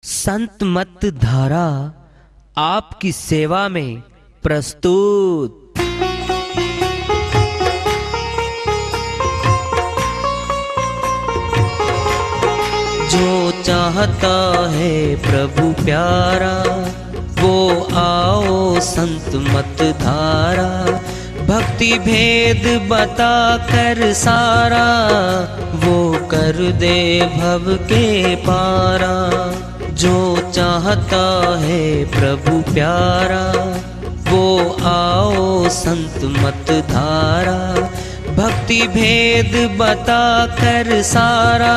संत मत धारा आपकी सेवा में प्रस्तुत। जो चाहता है प्रभु प्यारा, वो आओ संत मत धारा। भक्ति भेद बता कर सारा, वो कर दे भव के पारा। जो चाहता है प्रभु प्यारा, वो आओ संत मत धारा। भक्ति भेद बता कर सारा,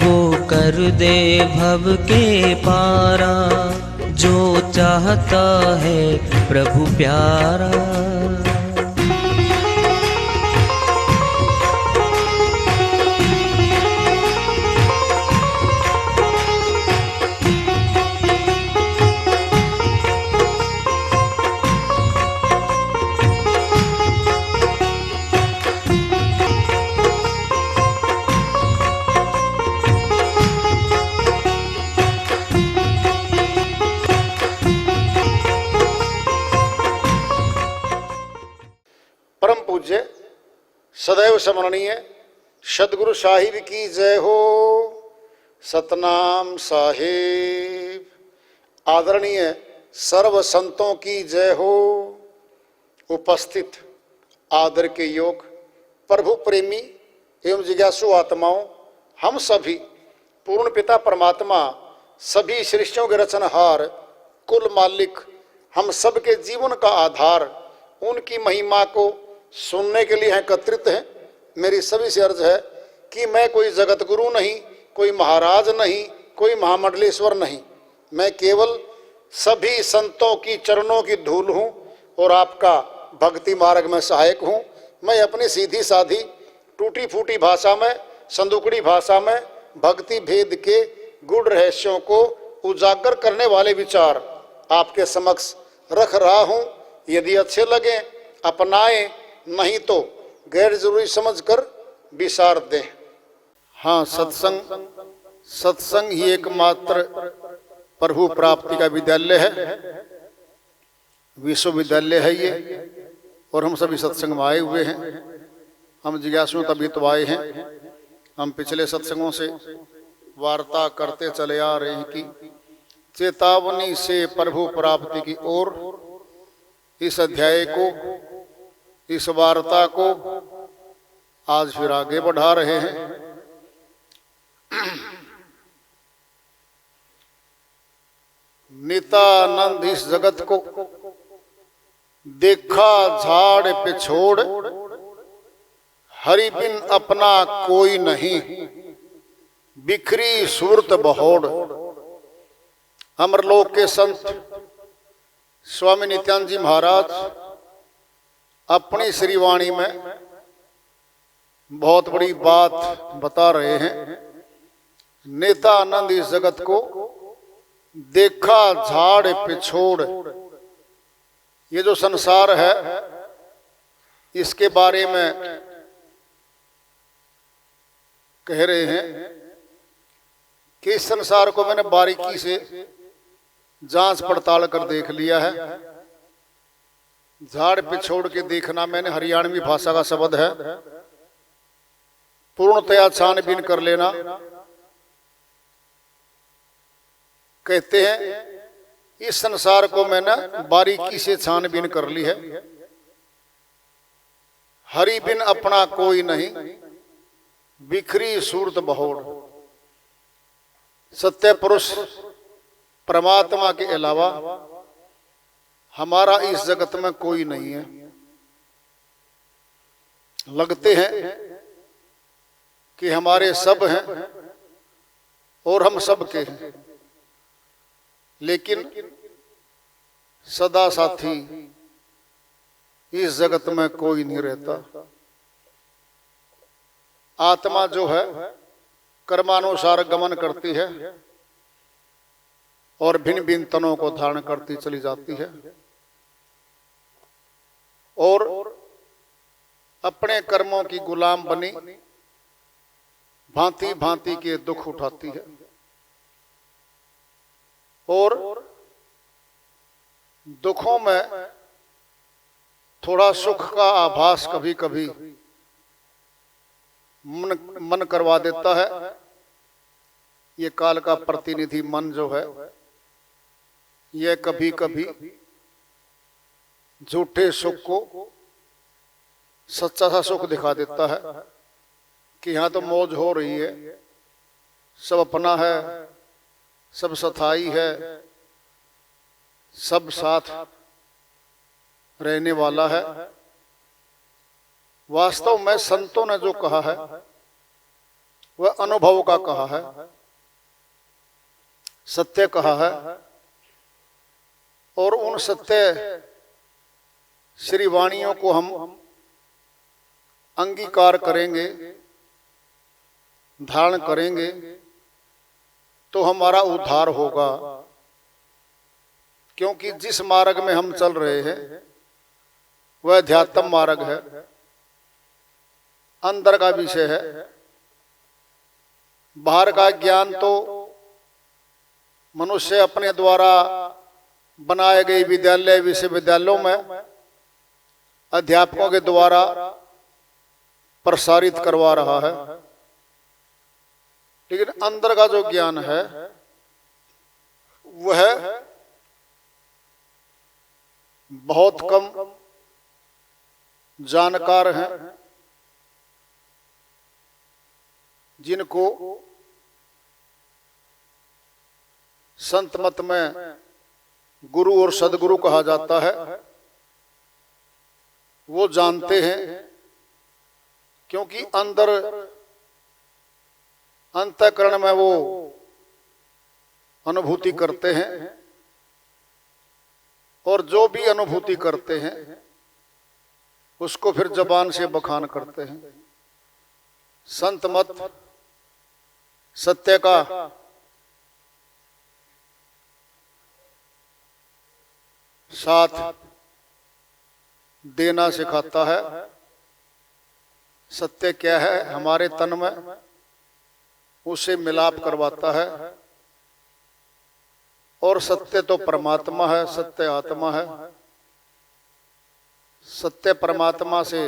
वो कर दे भव के पारा। जो चाहता है प्रभु प्यारा। परम पूज्य सदैव स्मरणीय सदगुरु साहिब की जय हो। सतनाम साहिब। आदरणीय सर्व संतों की जय हो। उपस्थित आदर के योग प्रभु प्रेमी एवं जिज्ञासु आत्माओं, हम सभी पूर्ण पिता परमात्मा, सभी सृष्टियों के रचनहार, कुल मालिक, हम सब के जीवन का आधार, उनकी महिमा को सुनने के लिए एकत्रित हैं। मेरी सभी से अर्ज है कि मैं कोई जगत गुरु नहीं, कोई महाराज नहीं, कोई महामंडलेश्वर नहीं। मैं केवल सभी संतों की चरणों की धूल हूँ और आपका भक्ति मार्ग में सहायक हूँ। मैं अपनी सीधी साधी टूटी फूटी भाषा में, संदुकड़ी भाषा में भक्ति भेद के गूढ़ रहस्यों को उजागर करने वाले विचार आपके समक्ष रख रहा हूँ। यदि अच्छे लगे अपनाएं, नहीं तो गैर जरूरी समझकर विसार दें। हाँ, सत्संग ही एकमात्र प्रभु प्राप्ति का विद्यालय है, विश्वविद्यालय है ये। और हम सभी सत्संग में आए हुए हैं। हम जिज्ञासु तभी तो आए हैं। हम पिछले सत्संगों से वार्ता करते चले आ रहे हैं कि चेतावनी से प्रभु प्राप्ति की ओर, इस अध्याय को, इस वार्ता को आज फिर आगे बढ़ा रहे हैं। नित्यानंद इस जगत को देखा झाड़ पे छोड़, हरि बिन अपना कोई नहीं, बिखरी सूरत बहोड़। अमरलोक के संत स्वामी नित्यानंद जी महाराज अपनी श्रीवाणी में बहुत बड़ी बात बता रहे हैं। नित्यानंद इस जगत को देखा झाड़ पे छोड़। ये जो संसार है, इसके बारे में कह रहे हैं कि इस संसार को मैंने बारीकी से जांच पड़ताल कर देख लिया है। झाड़ पे छोड़ के देखना, मैंने हरियाणवी भाषा का शब्द है, पूर्णतया छानबीन कर लेना। कहते हैं इस संसार को मैंने बारीकी से छानबीन कर ली है। हरि बिन अपना कोई नहीं, बिखरी सूरत बहोड़। सत्य पुरुष परमात्मा के अलावा हमारा इस जगत में कोई नहीं है। लगते हैं कि हमारे सब हैं और हम सब के हैं, लेकिन सदा साथी इस जगत में कोई नहीं रहता। आत्मा जो है कर्मानुसार गमन करती है और भिन्न भिन्न तनों को धारण करती चली जाती है और अपने कर्मों की गुलाम बनी भांति भांति के दुख उठाती है। और दुखों में थोड़ा सुख का आभास कभी कभी मन करवा देता है। ये काल का प्रतिनिधि मन जो है, यह कभी कभी झूठे सुख को सच्चा सा सुख दिखा देता है कि यहाँ तो मौज हो रही है, सब अपना है, सब सथाई है, सब साथ रहने वाला है। वास्तव में संतों ने जो कहा है वह अनुभव का कहा है, सत्य कहा है। और उन सत्य श्री वाणियों को हम अंगीकार करेंगे, धारण करेंगे, तो हमारा उद्धार होगा। क्योंकि जिस मार्ग में हम चल रहे हैं वह अध्यात्म मार्ग है, अंदर का विषय है। बाहर का ज्ञान तो मनुष्य अपने द्वारा बनाए गए विद्यालय विश्वविद्यालयों में अध्यापकों के द्वारा प्रसारित करवा रहा है, लेकिन अंदर का जो ज्ञान है वह बहुत कम जानकार हैं, जिनको संत मत में गुरु और सदगुरु कहा जाता है। वो जानते हैं, क्योंकि अंदर अंतःकरण में वो अनुभूति करते हैं, और जो भी अनुभूति करते हैं उसको फिर जबान से बखान करते हैं। संत मत सत्य का साथ देना सिखाता है। सत्य क्या है हमारे तन में, उसे मिलाप करवाता है। और सत्य तो परमात्मा है, सत्य आत्मा है। सत्य परमात्मा से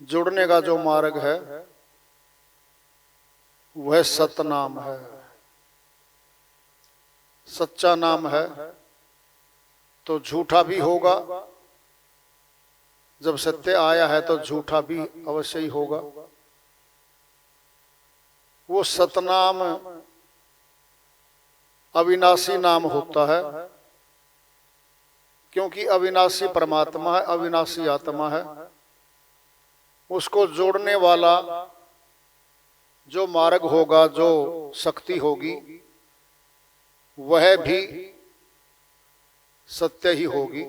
जुड़ने का जो मार्ग है वह सतनाम है, सच्चा नाम है। तो झूठा भी होगा, जब सत्य आया है तो झूठा भी अवश्य ही होगा। वो सतनाम अविनाशी नाम होता है, क्योंकि अविनाशी परमात्मा है, अविनाशी आत्मा है। उसको जोड़ने वाला जो मार्ग होगा, जो शक्ति होगी, वह भी सत्य ही होगी।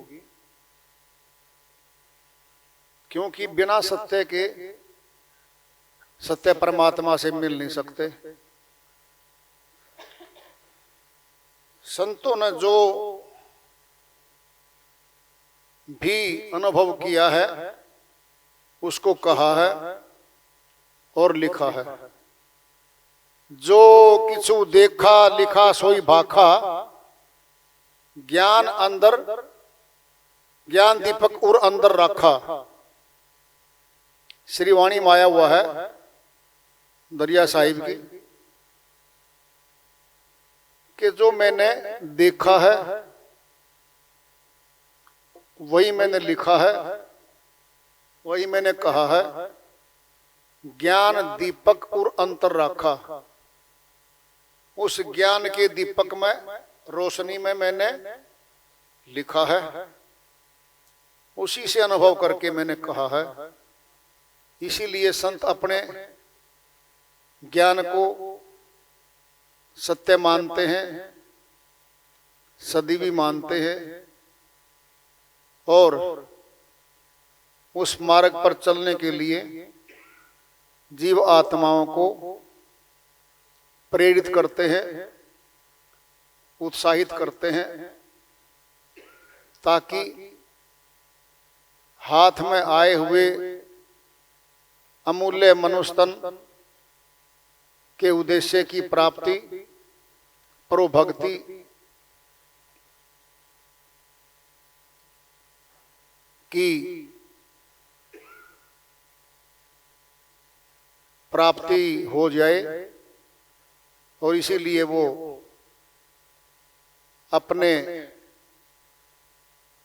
क्योंकि बिना सत्य के सत्य परमात्मा से मिल नहीं सकते। संतों ने जो भी अनुभव किया है उसको कहा है और लिखा है। जो किछु देखा लिखा सोई भाखा, ज्ञान अंदर ज्ञान दीपक उर अंदर रखा। श्री वाणी माया हुआ है दरिया साहिब की, कि जो मैंने देखा है वही मैंने लिखा है, वही मैंने कहा है। ज्ञान दीपक और अंतर रखा। उस ज्ञान के दीपक में, रोशनी में मैंने लिखा है, उसी से अनुभव करके मैंने कहा है। इसीलिए संत अपने ज्ञान को सत्य मानते हैं, सदी भी मानते हैं, और उस मार्ग पर चलने के लिए जीव आत्माओं को प्रेरित करते हैं, उत्साहित करते हैं, ताकि हाथ में आए हुए अमूल्य मनुष्य तन के उद्देश्य की प्राप्ति पर वो भक्ति की प्राप्ति हो जाए और इसीलिए वो अपने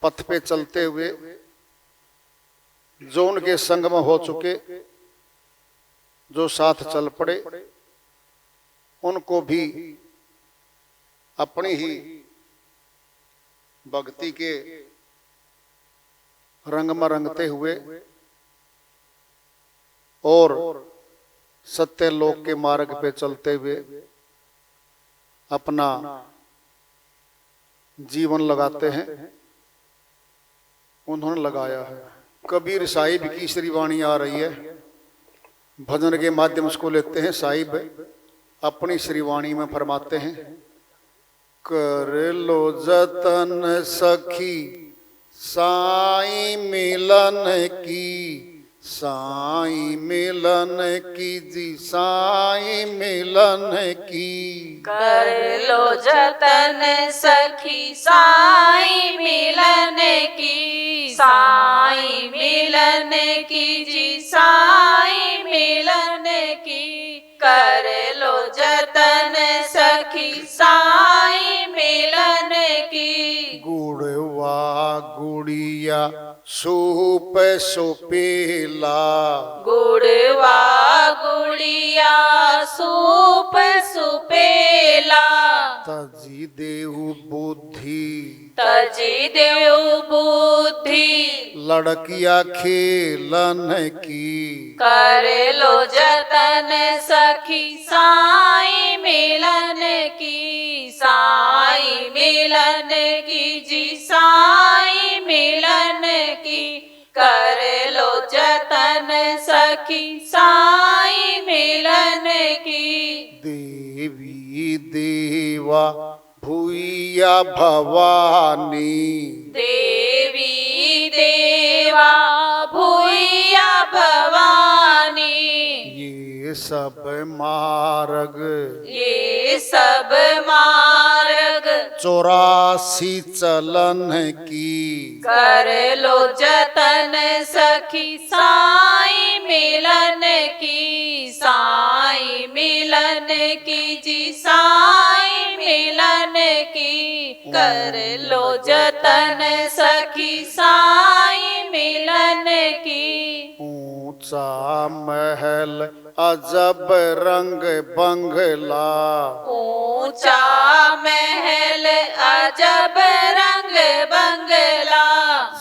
पथ पे चलते हुए जो उनके संग में हो चुके, जो साथ चल पड़े, उनको भी अपनी ही भक्ति के रंग में रंगते हुए और सत्य लोक के मार्ग पे चलते हुए अपना जीवन लगाते हैं। उन्होंने लगाया है। कबीर साहिब की श्री वाणी आ रही है, भजन के माध्यम से को लेते हैं। साहिब अपनी श्री वाणी में फरमाते हैं, कर लो जतन सखी साईं मिलन की, साईं मिलन की जी, साईं मिलन की। कर लो जतन सखी साईं मिलन की, साईं मिलन की जी, साईं मिलन की। कर लो जतन सखी साईं मिलन की। गुड़वा गुड़िया सूप सुपेला, गुड़वा गुड़िया सूप सुपेला। तजी देहु बुद्धि, तजी देव बुद्धि। लड़किया खेलन की। कर लो जतन सखी साईं मिलन की, साईं मिलन की जी, साईं मिलन की। कर लो जतन सखी साईं मिलन की। देवी देवा भूया भवानी, देवी देवा भूया भवानी। ये सब मार्ग, ये सब मार्ग। 84 चलन की। कर लो जतन सखी साईं मिलन की, साईं मिलन की जी, साईं मिलन की। कर लो जतन सखी साईं मिलन की। ऊंचा महल अजब रंग बंगला, ऊंचा महल अजब रंग बंगला।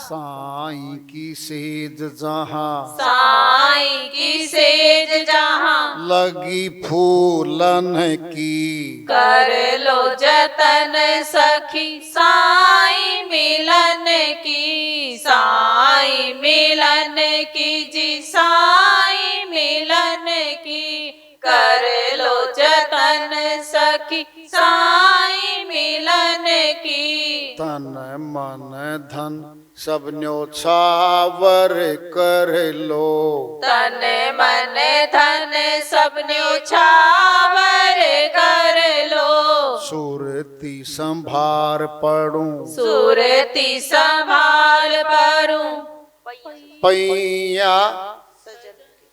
साईं की सेज जहां, साईं की सेज जहां। लगी फूलन की। कर लो जतन सखी साईं मिलन की, साईं मिलन की जी, साईं मिलन की। कर लो जतन सखी साईं मिलन की। तन मन धन सब न्योछावर कर लो, तन मन धन सब न्योछावर कर लो। सुरती संभार पड़ूं, सुरती संभाल परूं। पैया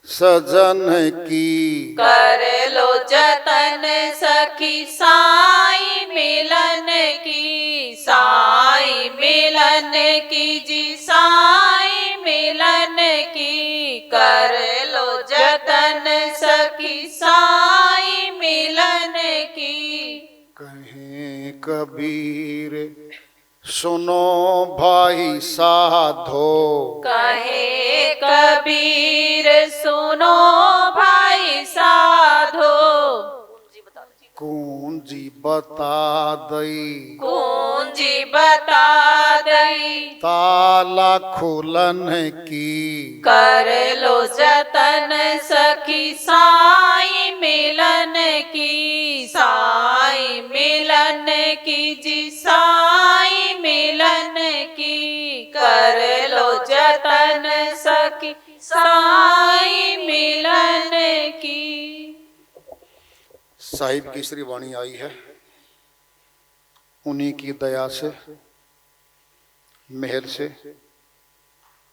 सजन की। कर लो जतन सखी साईं मिलन की, साईं मिलन की जी, साईं मिलन की। कर लो जतन सखी साईं मिलन की। कहें कबीर सुनो भाई साधो, कहे कबीर सुनो भाई साधो। कुंजी बता दई, कुंजी बता दई। ताला खुलन की। कर लो जतन सखी साईं मिलन की, साईं मिलन की जी, साईं मिलन की। कर लो जतन सखी साईं मिलन की। साहिब की श्री वाणी आई है। उन्हीं की दया से, मेहर से।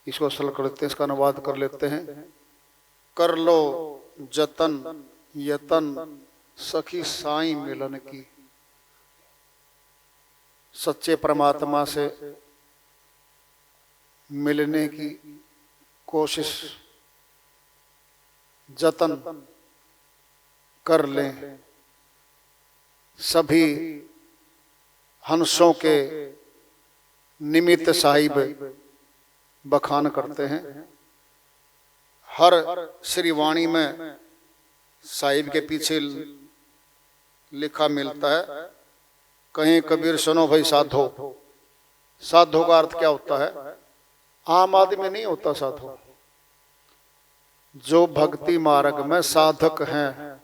इसको सरल करते हैं, इसका अनुवाद कर लेते हैं। कर लो जतन यतन सखी साईं मिलन की। सच्चे परमात्मा से मिलने की कोशिश जतन कर लें। सभी हंसों के निमित्त साहिब बखान करते हैं। हर श्रीवाणी में साहिब के पीछे लिखा मिलता है, कहीं कबीर सुनो भाई साधो। साधो का अर्थ क्या होता है? आम आदमी नहीं होता साधो। जो भक्ति मार्ग में साधक हैं,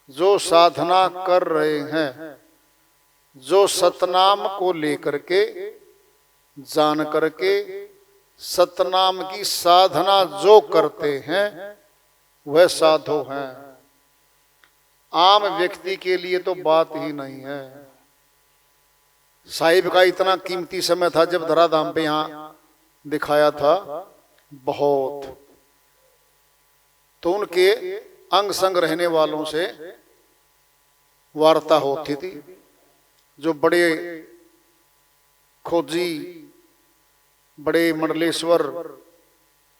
जो साधना कर रहे हैं, जो सतनाम को लेकर के जान करके सतनाम की साधना जो करते हैं वह साधु हैं। आम व्यक्ति के लिए तो बात ही नहीं है। साहिब का इतना कीमती समय था जब धराधाम पे यहाँ दिखाया था बहुत, तो उनके अंग संग रहने वालों से वार्ता होती थी। जो बड़े खोजी, बड़े मंडलेश्वर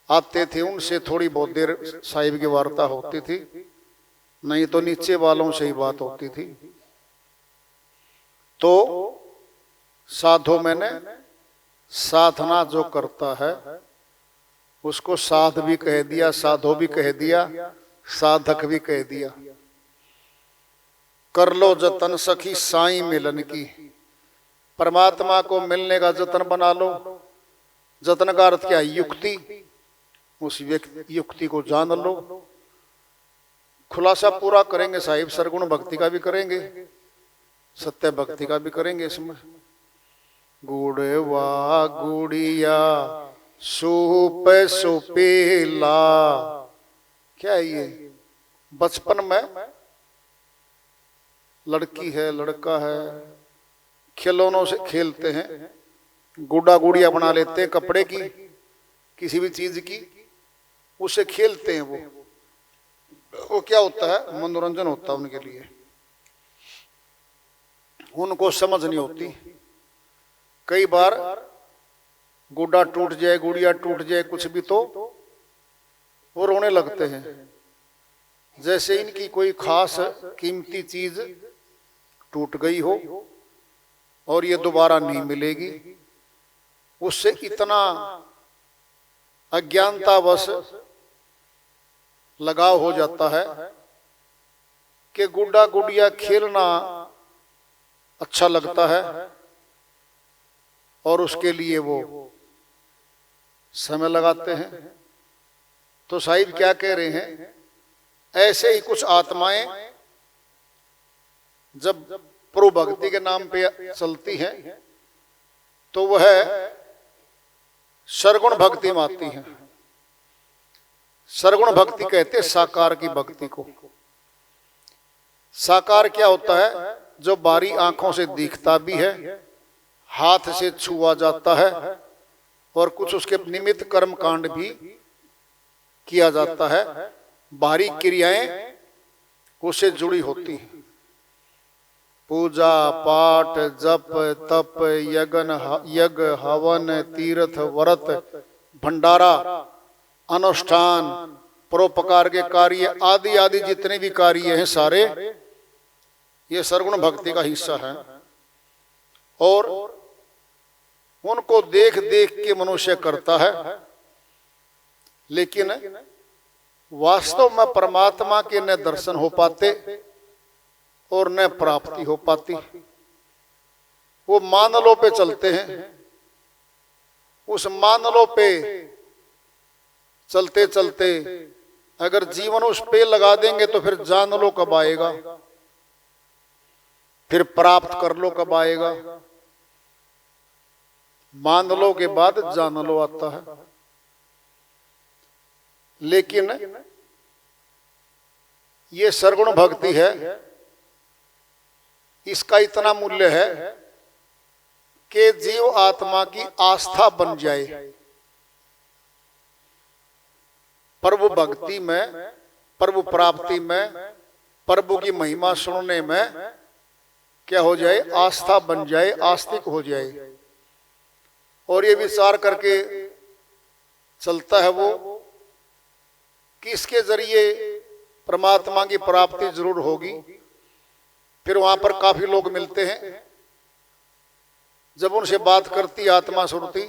आते थे, उनसे थोड़ी बहुत देर साहिब की वार्ता होती थी, नहीं तो नीचे वालों से ही बात होती थी। तो साधो मैंने साधना जो करता है उसको साध भी कह दिया, साधो भी कह दिया, साधक भी कह दिया। कर लो जतन सखी साईं मिलन की। परमात्मा को मिलने का जतन बना लो। जतन का अर्थ क्या है? युक्ति। उस युक्ति को जान लो। खुलासा पूरा करेंगे साहिब, सरगुण भक्ति का भी करेंगे, सत्य भक्ति का भी करेंगे। इसमें गुड़वा गुड़िया सूप सुपीला, क्या है ये? बचपन में लड़की है लड़का है, खिलौनों से खेलते हैं, गुड्डा गुड़िया बना लेते हैं कपड़े की, किसी भी चीज की, उससे खेलते हैं। वो क्या होता है? मनोरंजन होता है उनके लिए। उनको समझ नहीं होती। कई बार गुड्डा टूट जाए, गुड़िया टूट जाए, कुछ भी, तो वो रोने लगते हैं, जैसे इनकी कोई खास कीमती चीज टूट गई हो और ये दोबारा नहीं मिलेगी। उससे इतना अज्ञानतावश लगाव हो जाता है कि गुड्डा गुड़िया खेलना अच्छा लगता है और उसके लिए वो समय लगाते हैं। तो साहिब क्या कह रहे हैं? ऐसे ही कुछ आत्माएं जब प्रभु भक्ति के नाम पे चलती हैं तो वह सरगुण भक्ति में आती हैं। सरगुण भक्ति कहते साकार की भक्ति को। साकार क्या होता है? जो बारी आंखों से दिखता भी है, हाथ से छुआ जाता है और कुछ उसके निमित्त कर्म कांड भी किया जाता है। बाहरी क्रियाएं उससे जुड़ी होती हैं। पूजा पाठ जप तप यज्ञ हवन तीर्थ व्रत भंडारा अनुष्ठान परोपकार के कार्य आदि आदि जितने भी कार्य हैं सारे ये सरगुण भक्ति का हिस्सा है। और उनको देख देख के मनुष्य करता है, लेकिन वास्तव में परमात्मा के न दर्शन हो पाते और न प्राप्ति हो पाती। वो मानलों पे चलते हैं। उस मानलों पे चलते चलते अगर जीवन उस पे लगा देंगे तो फिर जान लो कब आएगा, फिर प्राप्त कर लो कब आएगा। मान लो के बाद जान लो आता है। लेकिन ये सरगुण भक्ति है, इसका इतना मूल्य है कि जीव आत्मा की आस्था बन जाए। प्रभु भक्ति में, प्रभु प्राप्ति में, प्रभु की महिमा सुनने में क्या हो जाए, आस्था बन जाए, आस्तिक हो जाए। और ये विचार करके चलता है वो कि इसके जरिए परमात्मा की प्राप्ति जरूर होगी। फिर वहां पर काफी लोग मिलते हैं, जब उनसे बात करती आत्मा सुनती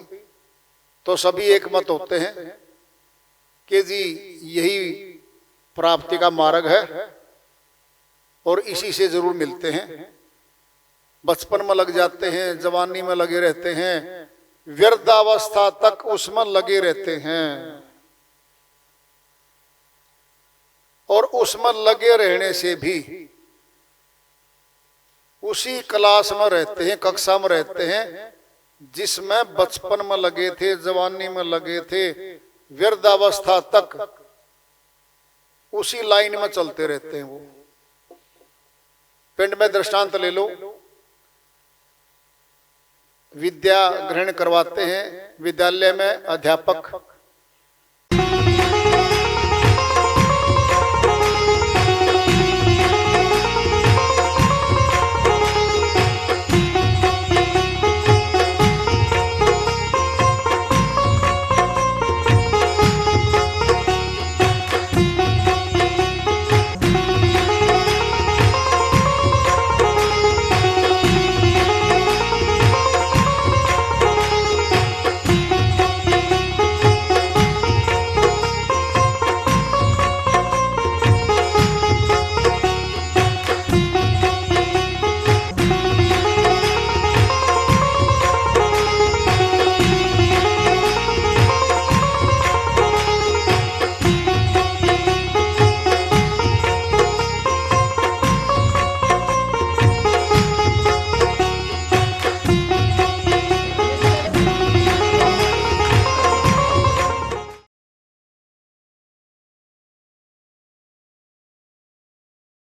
तो सभी एक मत होते हैं कि जी यही प्राप्ति का मार्ग है और इसी से जरूर मिलते हैं। बचपन में लग जाते हैं, जवानी में लगे रहते हैं, वृद्धावस्था तक उसमें लगे रहते हैं। और उसमें लगे रहने से भी उसी क्लास में रहते हैं, कक्षा में रहते हैं जिसमें बचपन में लगे थे, जवानी में लगे थे, वृद्धावस्था तक उसी लाइन में चलते रहते हैं। वो पिंड में दृष्टांत ले लो, विद्या ग्रहण करवाते हैं विद्यालय में अध्यापक,